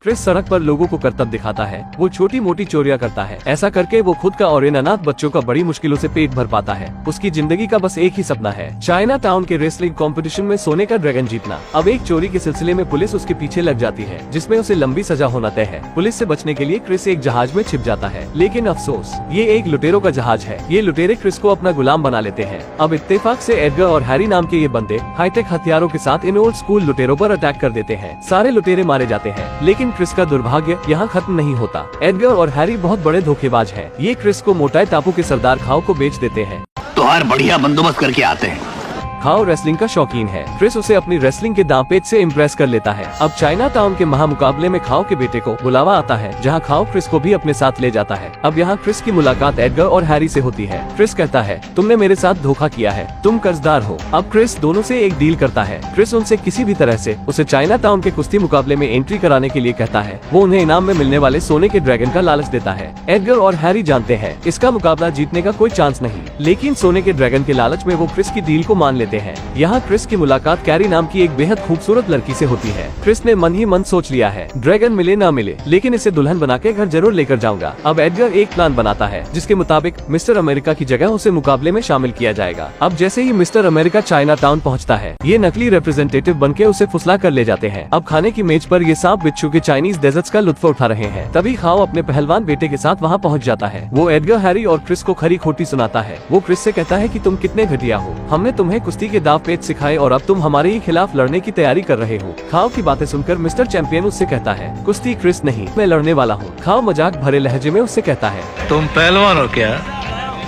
Chris सड़क पर लोगों को करतब दिखाता है। वो छोटी मोटी चोरियां करता है। ऐसा करके वो खुद का और इन अनाथ बच्चों का बड़ी मुश्किलों से पेट भर पाता है। उसकी जिंदगी का बस एक ही सपना है, चाइना टाउन के रेसलिंग कंपटीशन में सोने का ड्रैगन जीतना। अब एक चोरी के सिलसिले में पुलिस उसके पीछे लग जाती है, जिसमें उसे लंबी सजा होना तय है। पुलिस से बचने के लिए क्रिस एक जहाज में छिप जाता है, लेकिन अफसोस ये एक लुटेरों का जहाज है। ये लुटेरे क्रिस को अपना गुलाम बना लेते हैं। अब इत्तेफाक से एडगर और हैरी नाम के ये बंदे हाईटेक हथियारों के साथ इन ओल्ड स्कूल लुटेरों पर अटैक कर देते हैं। सारे लुटेरे मारे जाते हैं, लेकिन क्रिस का दुर्भाग्य यहाँ खत्म नहीं होता। एडगर और हैरी बहुत बड़े धोखेबाज हैं। ये क्रिस को मोटाई टापू के सरदार खाओ को बेच देते हैं। तो हर बढ़िया बंदोबस्त करके आते हैं। खाओ रेसलिंग का शौकीन है। क्रिस उसे अपनी रेसलिंग के दांवपेच से इम्प्रेस कर लेता है। अब चाइना टाउन के महामुकाबले में खाओ के बेटे को बुलावा आता है, जहां खाओ क्रिस को भी अपने साथ ले जाता है। अब यहाँ क्रिस की मुलाकात एडगर और हैरी से होती है। क्रिस कहता है, तुमने मेरे साथ धोखा किया है, तुम कर्जदार हो। अब क्रिस दोनों से एक डील करता है। क्रिस उनसे किसी भी तरह से उसे चाइना टाउन के कुश्ती मुकाबले में एंट्री कराने के लिए कहता है। वो उन्हें इनाम में मिलने वाले सोने के ड्रैगन का लालच देता है। एडगर और हैरी जानते हैं इसका मुकाबला जीतने का कोई चांस नहीं, लेकिन सोने के ड्रैगन के लालच में वो क्रिस की डील को मान लेते हैं। यहाँ क्रिस की मुलाकात कैरी नाम की एक बेहद खूबसूरत लड़की से होती है। क्रिस ने मन ही मन सोच लिया है, ड्रैगन मिले ना मिले, लेकिन इसे दुल्हन बना के घर जरूर लेकर जाऊंगा। अब एडगर एक प्लान बनाता है, जिसके मुताबिक मिस्टर अमेरिका की जगह उसे मुकाबले में शामिल किया जाएगा। अब जैसे ही मिस्टर अमेरिका चाइना टाउन पहुँचता है, ये नकली रिप्रेजेंटेटिव बनके उसे फुसला कर ले जाते हैं। अब खाने की मेज पर ये सांप बिच्छू के चाइनीज डेजर्ट्स का लुत्फ उठा रहे हैं। तभी खाओ अपने पहलवान बेटे के साथ वहाँ पहुँच जाता है। वो एडगर, हैरी और क्रिस को खरी खोटी सुनाता है। वो क्रिस से कहता है कि तुम कितने घटिया हो, हमने तुम्हें कुश्ती के दाव पेच सिखाए और अब तुम हमारे ही खिलाफ लड़ने की तैयारी कर रहे हो। खाओ की बातें सुनकर मिस्टर चैंपियन उससे कहता है, कुश्ती क्रिस नहीं, मैं लड़ने वाला हूँ। खाओ मजाक भरे लहजे में उससे कहता है, तुम पहलवान हो क्या?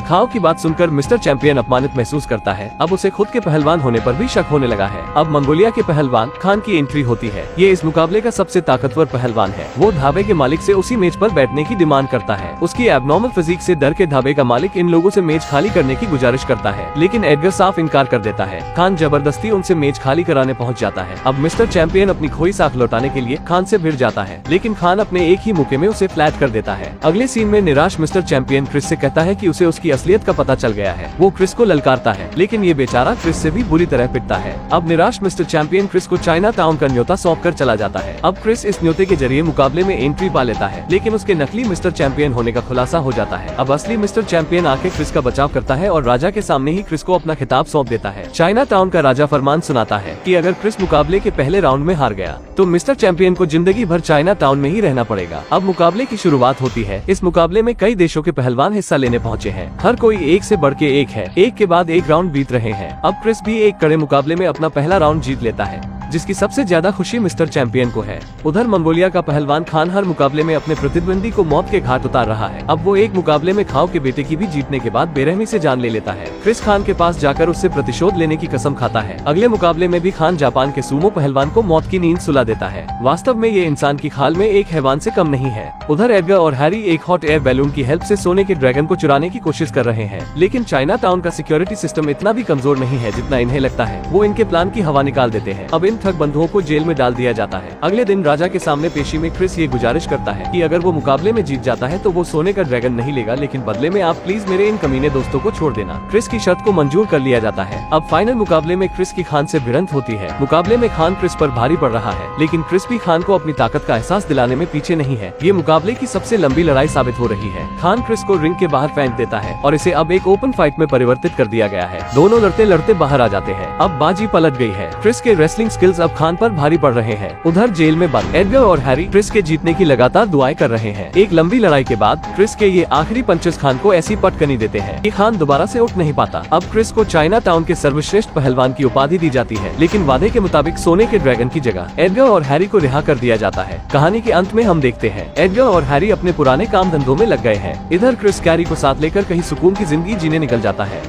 खाओ की बात सुनकर मिस्टर चैंपियन अपमानित महसूस करता है। अब उसे खुद के पहलवान होने पर भी शक होने लगा है। अब मंगोलिया के पहलवान खान की एंट्री होती है। ये इस मुकाबले का सबसे ताकतवर पहलवान है। वो ढाबे के मालिक से उसी मेज पर बैठने की डिमांड करता है। उसकी एबनॉर्मल फिजिक से डर के ढाबे का मालिक इन लोगों से मेज खाली करने की गुजारिश करता है, लेकिन एडगर साफ इनकार कर देता है। खान जबरदस्ती उनसे मेज खाली कराने पहुँच जाता है। अब मिस्टर चैंपियन अपनी खोई साख लौटाने के लिए खान से भिड़ जाता है, लेकिन खान अपने एक ही मौके में उसे फ्लैट कर देता है। अगले सीन में निराश मिस्टर चैंपियन क्रिस से कहता है कि उसे उसकी असलियत का पता चल गया है। वो क्रिस को ललकारता है, लेकिन ये बेचारा क्रिस से भी बुरी तरह पिटता है। अब निराश मिस्टर चैंपियन क्रिस को चाइना टाउन का न्योता सौंप कर चला जाता है। अब क्रिस इस न्योते के जरिए मुकाबले में एंट्री पा लेता है, लेकिन उसके नकली मिस्टर चैंपियन होने का खुलासा हो जाता है। अब असली मिस्टर चैंपियन आके क्रिस का बचाव करता है और राजा के सामने ही क्रिस को अपना खिताब सौंप देता है। चाइना टाउन का राजा फरमान सुनाता है कि अगर क्रिस मुकाबले के पहले राउंड में हार गया, तो मिस्टर चैंपियन को जिंदगी भर चाइना टाउन में ही रहना पड़ेगा। अब मुकाबले की शुरुआत होती है। इस मुकाबले में कई देशों के पहलवान हिस्सा लेने पहुँचे हैं। हर कोई एक से बढ़ के एक है। एक के बाद एक राउंड बीत रहे हैं। अब क्रिस भी एक कड़े मुकाबले में अपना पहला राउंड जीत लेता है, जिसकी सबसे ज्यादा खुशी मिस्टर चैंपियन को है। उधर मंगोलिया का पहलवान खान हर मुकाबले में अपने प्रतिद्वंदी को मौत के घाट उतार रहा है। अब वो एक मुकाबले में खाओ के बेटे की भी जीतने के बाद बेरहमी से जान ले लेता है। क्रिस खान के पास जाकर उससे प्रतिशोध लेने की कसम खाता है। अगले मुकाबले में भी खान जापान के सूमो पहलवान को मौत की नींद सुला देता है। वास्तव में ये इंसान की खाल में एक हैवान से कम नहीं है। उधर एडगर और हैरी एक हॉट एयर बैलून की हेल्प से सोने के ड्रैगन को चुराने की कोशिश कर रहे हैं, लेकिन चाइना टाउन का सिक्योरिटी सिस्टम इतना भी कमजोर नहीं है जितना इन्हें लगता है। वो इनके प्लान की हवा निकाल देते हैं। अब इन ठग बंधुओं को जेल में डाल दिया जाता है। अगले दिन राजा के सामने पेशी में क्रिस ये गुजारिश करता है कि अगर वो मुकाबले में जीत जाता है तो वो सोने का ड्रैगन नहीं लेगा, लेकिन बदले में आप प्लीज मेरे इन कमीने दोस्तों को छोड़ देना। क्रिस की शर्त को मंजूर कर लिया जाता है। अब फाइनल मुकाबले में क्रिस की खान से भिड़ंत होती है। मुकाबले में खान क्रिस पर भारी पड़ रहा है, लेकिन क्रिस भी खान को अपनी ताकत का एहसास दिलाने में पीछे नहीं है। ये मुकाबले की सबसे लंबी लड़ाई साबित हो रही है। खान क्रिस को रिंग के बाहर फेंक देता है और इसे अब एक ओपन फाइट में परिवर्तित कर दिया गया है। दोनों लड़ते लड़ते बाहर आ जाते हैं। अब बाजी पलट गई है। क्रिस के रेसलिंग स्किल्स अब खान पर भारी पड़ रहे हैं। उधर जेल में बंद एडगर और हैरी क्रिस के जीतने की लगातार दुआएं कर रहे हैं। एक लंबी लड़ाई के बाद क्रिस के ये आखिरी पंचेस खान को ऐसी पटकनी देते हैं कि खान दोबारा से उठ नहीं पाता। अब क्रिस को चाइना टाउन के सर्वश्रेष्ठ पहलवान की उपाधि दी जाती है, लेकिन वादे के मुताबिक सोने के ड्रैगन की जगह एडगर और हैरी को रिहा कर दिया जाता है। कहानी के अंत में हम देखते हैं एडगर और हैरी अपने पुराने काम धंधों में लग गए हैं। इधर क्रिस कैरी को साथ लेकर कहीं सुकून की जिंदगी जीने निकल जाता है।